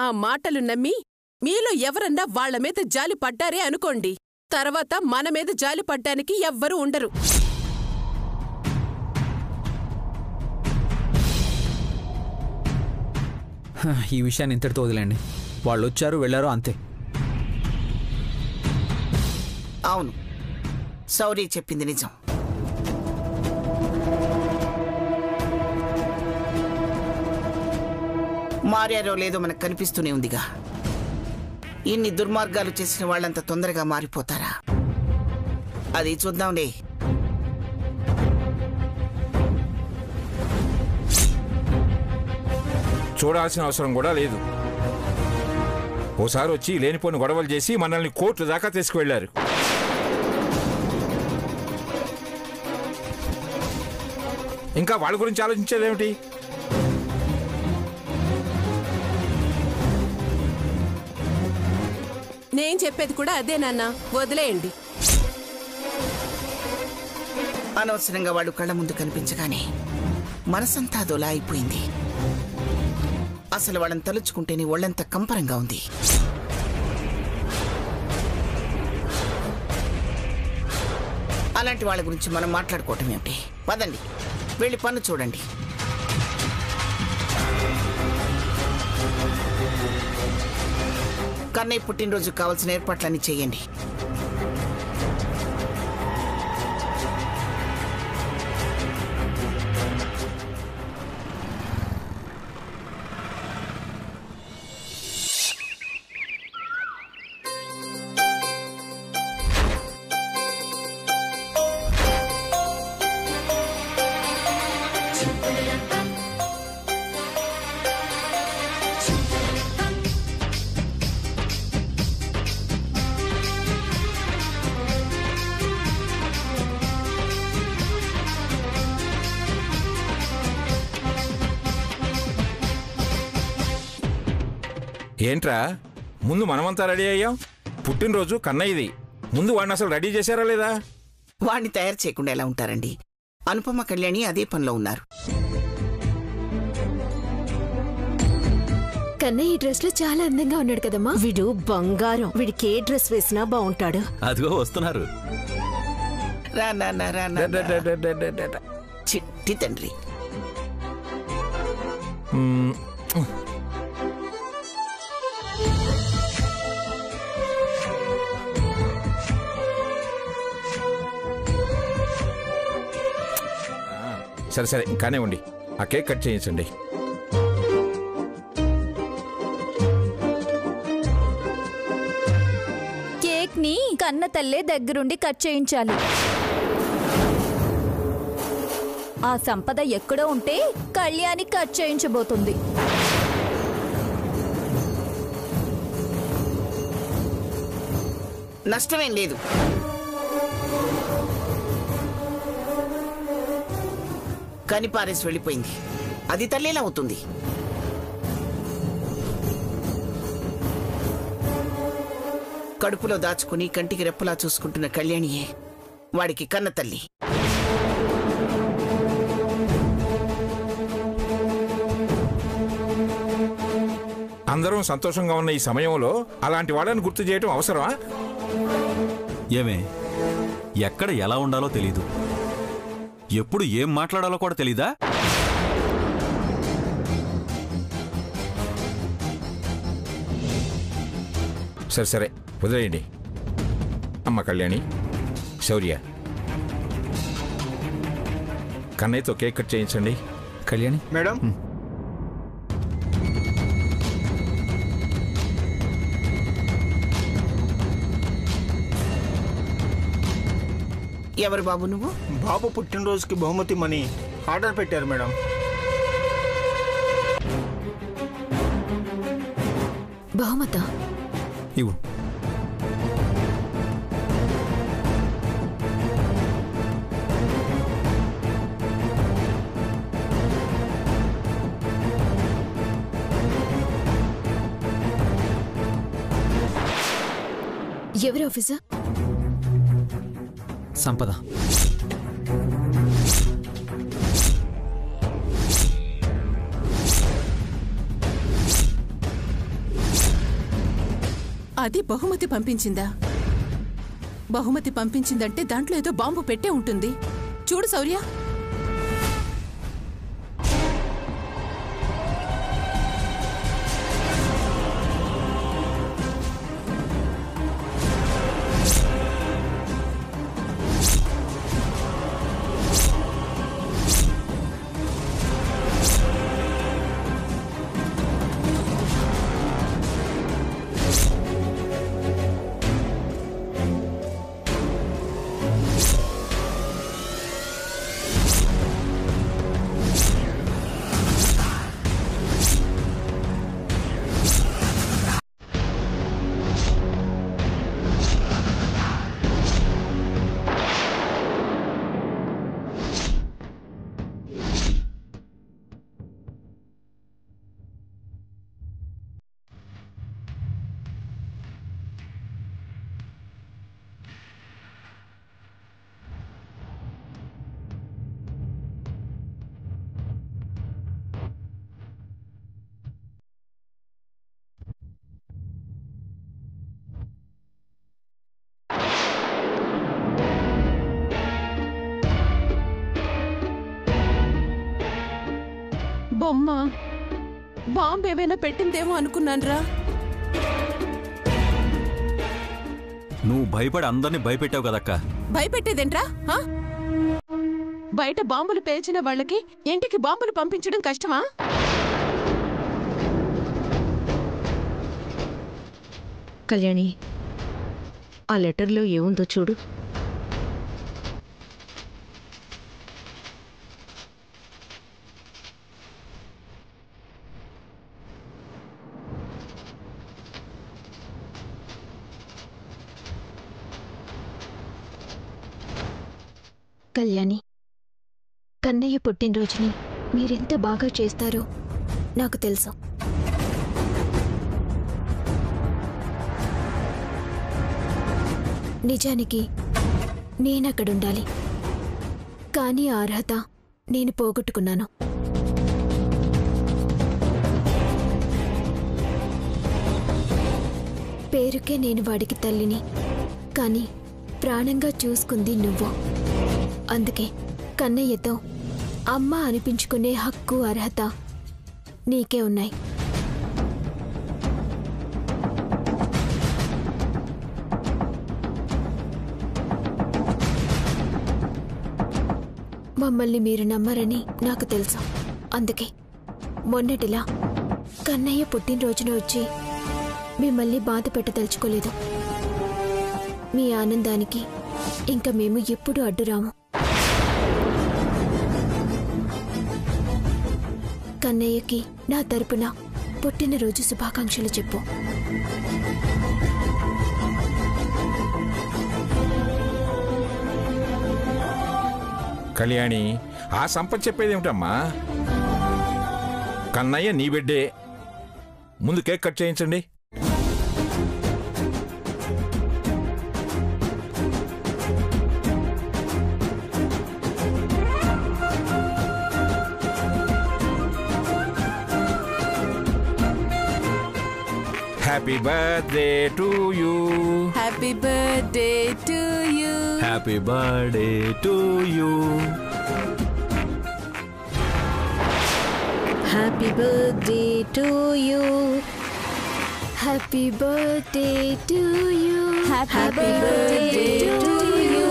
ఆ మాటలు నమ్మి మీలో ఎవరన్నా వాళ్ల మీద జాలి పడ్డారే అనుకోండి, తర్వాత మన మీద జాలి పడ్డానికి ఎవ్వరూ ఉండరు. ఈ విషయాన్ని ఇంతటితో వదిలేండి. వాళ్ళు వచ్చారు వెళ్ళారు అంతే. అవును, సౌరీ చెప్పింది నిజం. మారారో లేదో మనకు కనిపిస్తూనే ఉందిగా. ఇన్ని దుర్మార్గాలు చేసిన వాళ్ళంత తొందరగా మారిపోతారా? అది చూద్దాంలే. చూడాల్సిన అవసరం కూడా లేదు. ఓసారి వచ్చి లేనిపోని గొడవలు చేసి మనల్ని కోర్టు దాకా తీసుకువెళ్లారు. ఇంకా వాళ్ళ గురించి ఆలోచించేదేమిటి? నేను చెప్పేది కూడా అదే నాన్న, వదిలేయండి. అనవసరంగా వాడు కళ్ళ ముందు కనిపించగానే మనసంతా దొలా అయిపోయింది. అసలు వాళ్ళని తలుచుకుంటేనే ఒళ్ళంతా కంపరంగా ఉంది. అలాంటి వాళ్ళ గురించి మనం మాట్లాడుకోవటం ఏమిటి? పదండి, వెళ్ళి పన్ను చూడండి. కన్నయ్య పుట్టినరోజు కావాల్సిన ఏర్పాట్లన్నీ చేయండి. ఏంట్రా, ముందు మనమంతా రెడీ అయ్యాం. పుట్టినరోజు కన్నయ్యది, ముందు వాడిని అసలు రెడీ చేశారా లేదా? వాడిని తయారు చేయకుండా ఎలా ఉంటారండి? అనుపమ, కళ్యాణి అదే పనిలో ఉన్నారు. కన్నయ్య ఈ డ్రెస్ లో చాలా అందంగా ఉన్నాడు కదమ్మా. వీడు బంగారం, వీడికి ఏ డ్రెస్ వేసినా బాగుంటాడు. అదిగో వస్తున్నారు. చిట్టి తండ్రి. సరే సరే, కానివ్వండి. ఆ కేక్ కట్ చేయించండి. కేక్ ని కన్న తల్లే దగ్గరుండి కట్ చేయించాలి. ఆ సంపద ఎక్కడో ఉంటే కళ్యాణి కట్ చేయించబోతుంది. నష్టమేం లేదు. కని పారేసి వెళ్ళిపోయింది, అది తల్లేలా అవుతుంది. కడుపులో దాచుకుని కంటికి రెప్పలా చూసుకుంటున్న కళ్యాణియే వాడికి కన్న తల్లి. అందరం సంతోషంగా ఉన్న ఈ సమయంలో అలాంటి వాళ్ళని గుర్తు చేయటం అవసరమా? ఏమే, ఎక్కడ ఎలా ఉండాలో తెలీదు, ఎప్పుడు ఏం మాట్లాడాలో కూడా తెలీదా? సరే సరే, వదిలేయండి. అమ్మ కళ్యాణి, శౌర్య, కన్నయ్యతో కేక్ కట్ చేయించండి. కళ్యాణి మేడం. ఎవరు బాబు నువ్వు? బాబు పుట్టినరోజుకి బహుమతి మనీ ఆర్డర్ పెట్టారు మేడం. బహుమతా? ఇవ్వు. ఎవరి ఆఫీసర్? సంపద. అది బహుమతి పంపించిందా? బహుమతి పంపించిందంటే దాంట్లో ఏదో బాంబు పెట్టే ఉంటుంది. చూడు శౌర్య. బొమ్మ బాంబు ఏమైనా పెట్టిందేమో అనుకున్నాన్రా. నువ్వు భయపడి అందరినీ భయపెట్టావు కదక్క. భయపెట్టేదేంట్రా? బయట బాంబులు పేల్చిన వాళ్ళకి ఇంటికి బాంబులు పంపించడం కష్టమా? కళ్యాణి, ఆ లెటర్లో ఏముందో చూడు. కళ్యాణి, కన్నయ్య పుట్టినరోజుని మీరెంత బాగా చేస్తారో నాకు తెలుసు. నిజానికి నేనక్కడుండాలి, కానీ ఆ అర్హత నేను పోగొట్టుకున్నాను. పేరుకే నేను వాడికి తల్లిని, కానీ ప్రాణంగా చూసుకుంది నువ్వు. అందుకే కన్నయ్యతో అమ్మ అనిపించుకునే హక్కు, అర్హత నీకే ఉన్నాయి. మమ్మల్ని మీరు నమ్మరని నాకు తెలుసు. అందుకే మొన్నటిలా కన్నయ్య పుట్టినరోజున వచ్చి మిమ్మల్ని బాధ పెట్టదలుచుకోలేదు. మీ ఆనందానికి ఇంకా మేము ఎప్పుడూ అడ్డురాము. కన్నయ్యకి నా తరపున పుట్టినరోజు శుభాకాంక్షలు చెప్పు. కళ్యాణి, ఆ సంపత్ చెప్పేదేమిటమ్మా? కన్నయ్య నీ బిడ్డే. ముందు కేక్ కట్ చేయించండి. Happy birthday to you. Happy birthday to you. Happy birthday to you. Happy birthday to you. Happy birthday to you. Happy birthday to you.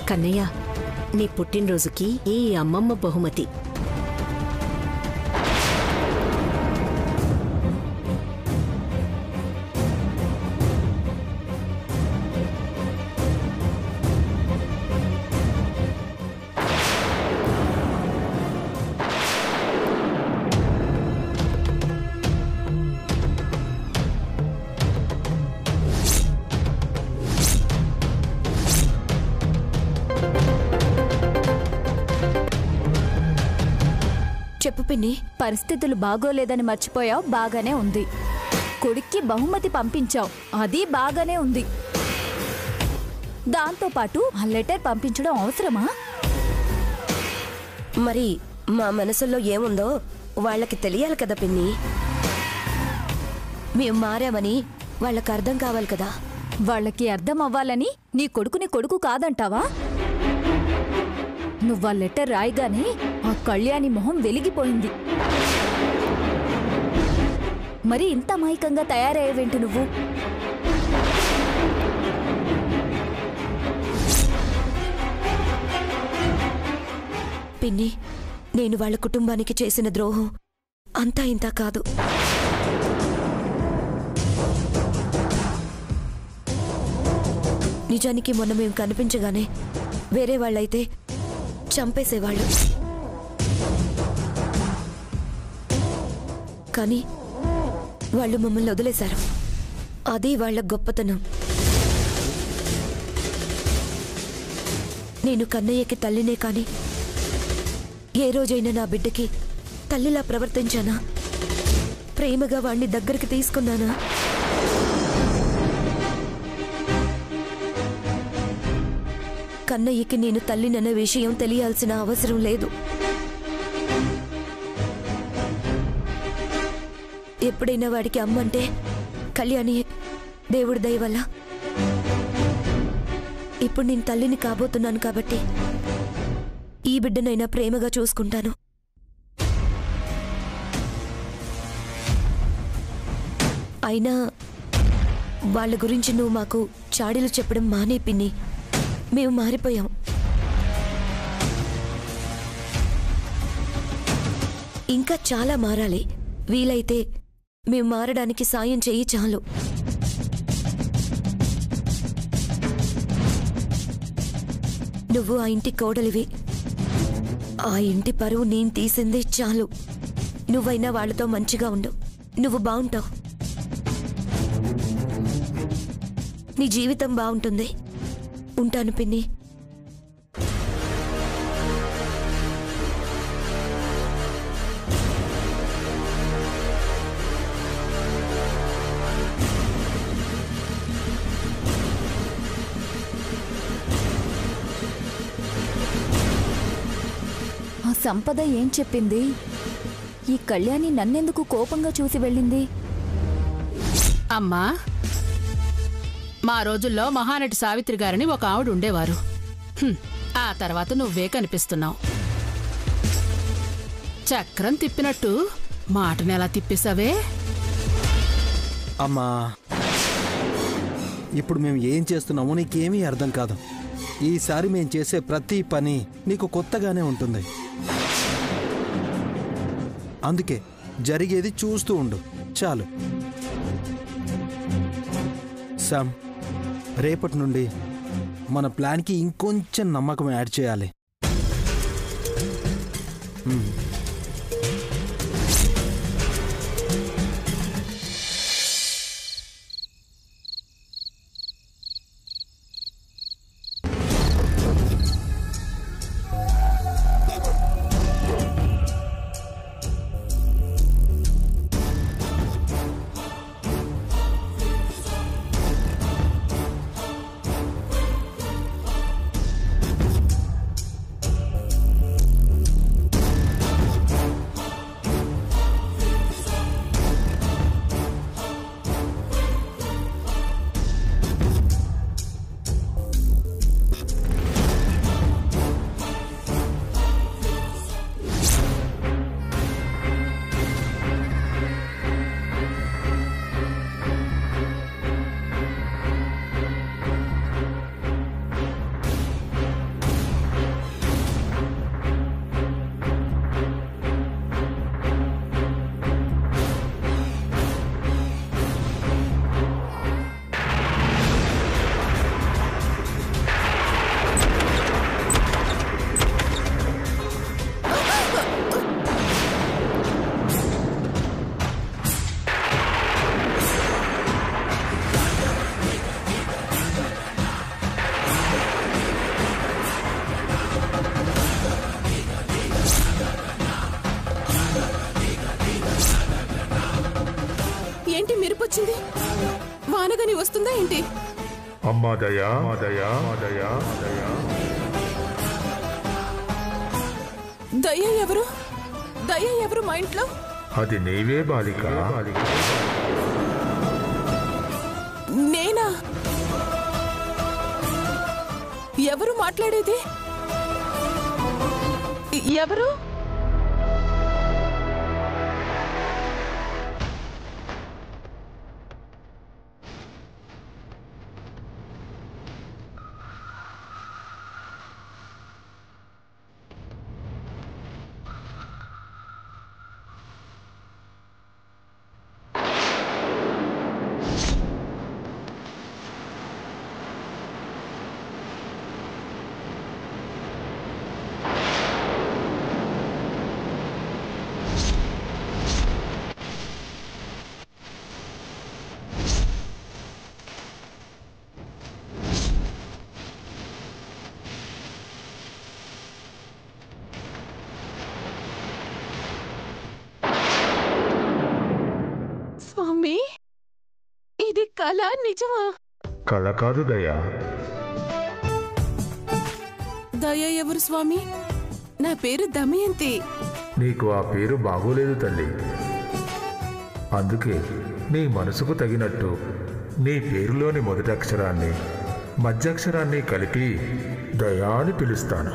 Kannayya, నీ పుట్టినరోజుకి ఈ అమ్మమ్మ బహుమతి. చెప్పు పిన్ని. పరిస్థితులు బాగోలేదని మర్చిపోయావు, బాగానే ఉంది. కొడుక్కి బహుమతి పంపించావు, అది బాగానే ఉంది. దాంతోపాటు ఆ లెటర్ పంపించడం అవసరమా? మరి మా మనసులో ఏముందో వాళ్ళకి తెలియాలి కదా పిన్ని. మేము మారామని వాళ్ళకి అర్థం కావాలి కదా. వాళ్ళకి అర్థం అవ్వాలని నీ కొడుకుని కొడుకు కాదంటావా? నువ్వా లెటర్ రాయగానే ఆ కళ్యాణి మొహం వెలిగిపోయింది. మరి ఇంత అమాయకంగా తయారయ్యేవేంటి నువ్వు? పిన్ని, నేను వాళ్ళ కుటుంబానికి చేసిన ద్రోహం అంతా ఇంతా కాదు. నిజానికి మొన్న మేము కనిపించగానే వేరే వాళ్ళైతే చంపేసేవాళ్ళు. కానీ వాళ్ళు మమ్మల్ని వదిలేశారు. అది వాళ్ళ గొప్పతనం. నేను కన్నయ్యకి తల్లినే కాని ఏ రోజైనా నా బిడ్డకి తల్లిలా ప్రవర్తించానా? ప్రేమగా వాణ్ణి దగ్గరికి తీసుకున్నానా? కన్నయ్యకి నేను తల్లినన్న విషయం తెలియాల్సిన అవసరం లేదు. ఎప్పుడైనా వాడికి అమ్మంటే కళ్యాణి దేవుడి దయ వల్ల. ఇప్పుడు నేను తల్లిని కాబోతున్నాను కాబట్టి ఈ బిడ్డనైనా ప్రేమగా చూసుకుంటాను. అయినా వాళ్ళ గురించి నువ్వు మాకు చాడీలు చెప్పడం మానే పిన్ని. మేము మారిపోయాం. ఇంకా చాలా మారాలి. వీలైతే మేము మారడానికి సాయం చెయ్యి చాలు. నువ్వు ఆ ఇంటి కోడలివి. ఆ ఇంటి పరువు నేను తీసిందే చాలు. నువ్వైనా వాళ్ళతో మంచిగా ఉండు. నువ్వు బాగుంటావు. నీ జీవితం బాగుంటుంది. ఉంటాను పిన్ని. ఆ సంపద ఏం చెప్పింది? ఈ కళ్యాణి నన్నెందుకు కోపంగా చూసి వెళ్ళింది? అమ్మా, మా రోజుల్లో మహానటి సావిత్రి గారని ఒక ఆవిడ ఉండేవారు. ఆ తర్వాత నువ్వే కనిపిస్తున్నావు. చక్రం తిప్పినట్టు మాటనెలా తిప్పేశావే? అమ్మా, ఇప్పుడు మేము ఏం చేస్తున్నామో నీకేమీ అర్థం కాదు. ఈసారి మేం చేసే ప్రతి పని నీకు కొత్తగానే ఉంటుంది. అందుకే జరిగేది చూస్తూ ఉండు చాలు. శామ్, రేపటి నుండి మన ప్లాన్కి ఇంకొంచెం నమ్మకం యాడ్ చేయాలి. దయ్యమని వస్తుందా ఏంటి? అమ్మా దయా దయా దయా దయా. దయ్య ఎవరు? దయ్య ఎవరు మా ఇంట్లో? అది నీవే బాలిక. నేనా? ఎవరు మాట్లాడేది? ఎవరు? స్వామి, ఇది కళ నిజమా? కళ కాదు దయా. దయ ఎవరు స్వామి? నా పేరు దమయంతి. నీకు ఆ పేరు బాగోలేదు తల్లి. అందుకే నీ మనసుకు తగినట్టు నీ పేరులోని మొదటి అక్షరాన్ని మధ్యాక్షరాన్ని కలిపి దయా అని పిలుస్తాను.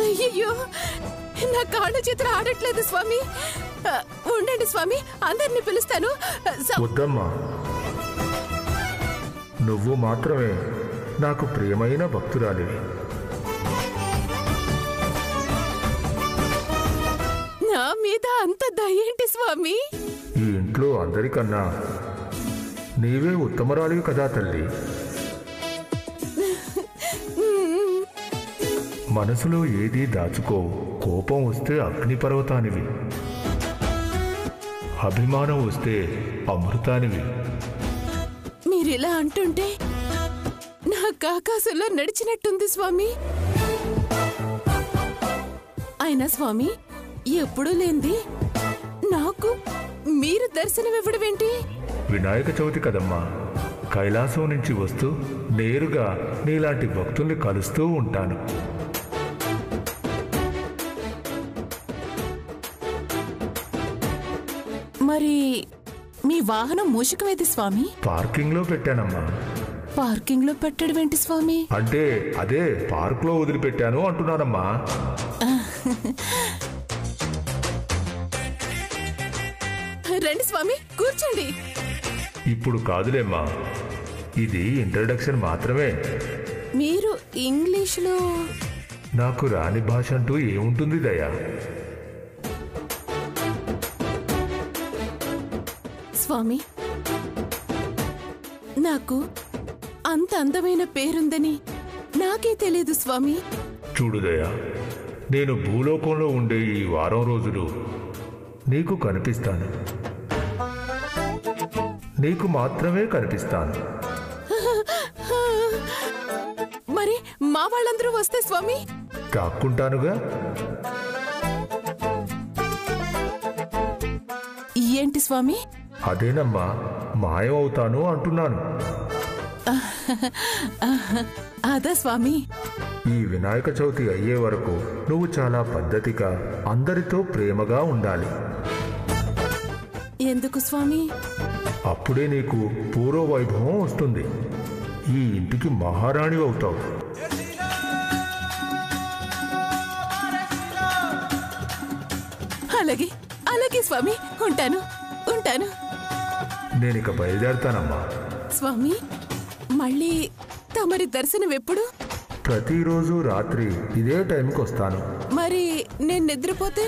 అయ్యో, నా కాళ్ళ చేతులు ఆడట్లేదు స్వామి. ఉండండి స్వామి, అందరినీ పిలుస్తాను. వద్దమ్మా, నువ్వు మాత్రమే నాకు ప్రియమైన భక్తురాలివి. నా మీద అంత దయేంటి స్వామి? ఈ ఇంట్లో అందరికన్నా నీవే ఉత్తమరాలివి కదా తల్లి. మనసులో ఏదీ దాచుకో. కోపం వస్తే అగ్నిపర్వతానివి, అభిమానం వస్తే అమృతానివి. మీరిలా అంటుంటే నాకు ఆకాశంలో నడిచినట్టుంది స్వామి. అయినా స్వామి, ఎప్పుడూ లేంది నాకు మీరు దర్శనమివ్వడమేంటి? వినాయక చవితి కదమ్మా. కైలాసం నుంచి వస్తూ నేరుగా నీలాంటి భక్తుల్ని కలుస్తూ ఉంటాను. మరి మీ వాహనం మూషికమేది స్వామి? పార్కింగ్ లో పెట్టానమ్మా. పార్కింగ్ లో పెట్టడం ఏంటి స్వామి? అంటే అదే పార్క్ లో వదిలిపెట్టాను అంటున్నానమ్మా. రండి స్వామి, కూర్చోండి. ఇప్పుడు కాదులేమ్మా, ఇది ఇంట్రడక్షన్ మాత్రమే. మీరు ఇంగ్లీష్లో? నాకు రాని భాష అంటూ ఏముంటుంది దయా. స్వామి, నాకు అంత అందమైన పేరుందని నాకే తెలియదు స్వామి. చూడు దయా, నేను భూలోకంలో ఉండే ఈ వారం రోజులు నీకు కనిపిస్తాను. నీకు మాత్రమే కనిపిస్తాను. మరి మా వాళ్ళందరూ వస్తే స్వామి? కాక్కుంటానుగా. ఏంటి స్వామి? అదేనమ్మా, మాయం అవుతాను అంటున్నాను. అదా స్వామి? ఈ వినాయక చవితి అయ్యే వరకు నువ్వు చాలా పద్ధతిగా అందరితో ప్రేమగా ఉండాలి. ఎందుకు స్వామి? అప్పుడే నీకు పూర్వ వైభవం వస్తుంది. ఈ ఇంటికి మహారాణి అవుతావు. అలాగే అలాగే స్వామి, ఉంటాను ఉంటాను. నేనిక బయలుదేరతానమ్మా. స్వామి, మళ్ళీ తమరి దర్శనం ఎప్పుడు? ప్రతిరోజు రాత్రి ఇదే టైంకి వస్తాను. మరి నేను నిద్రపోతే?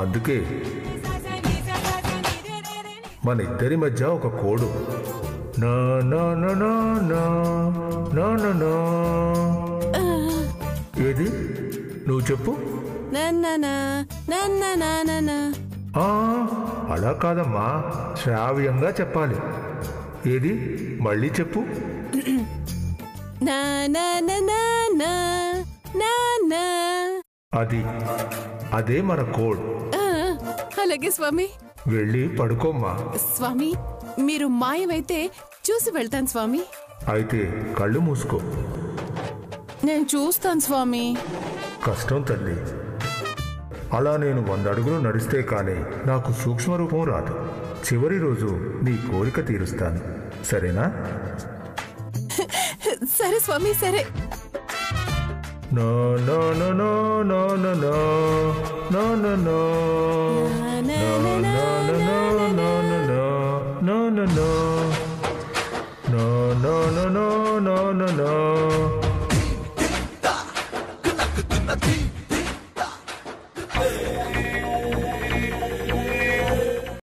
అందుకే మన ఇద్దరి మధ్య ఒక కోడు. నా నా నా నా నా నా నా నా. ఏది నువ్వు చెప్పు. అలా కాదమ్మా, శ్రావ్యంగా చెప్పాలి. ఏది మళ్ళీ చెప్పు. అది అదే మన కోడ్. అలాగే స్వామి. వెళ్ళి పడుకోమ్మా. స్వామి, మీరు మాయమైతే చూసి వెళ్తాను స్వామి. అయితే కళ్ళు మూసుకో. నేను చూస్తాను స్వామి. కష్టం తల్లి. అలా నేను 100 అడుగులు నడిస్తే కానీ నాకు సూక్ష్మరూపం రాదు. చివరి రోజు నీ కోరిక తీరుస్తాను, సరేనా? సరే స్వామి, సరే. No no no no no no no no no no no no no no no no no no no no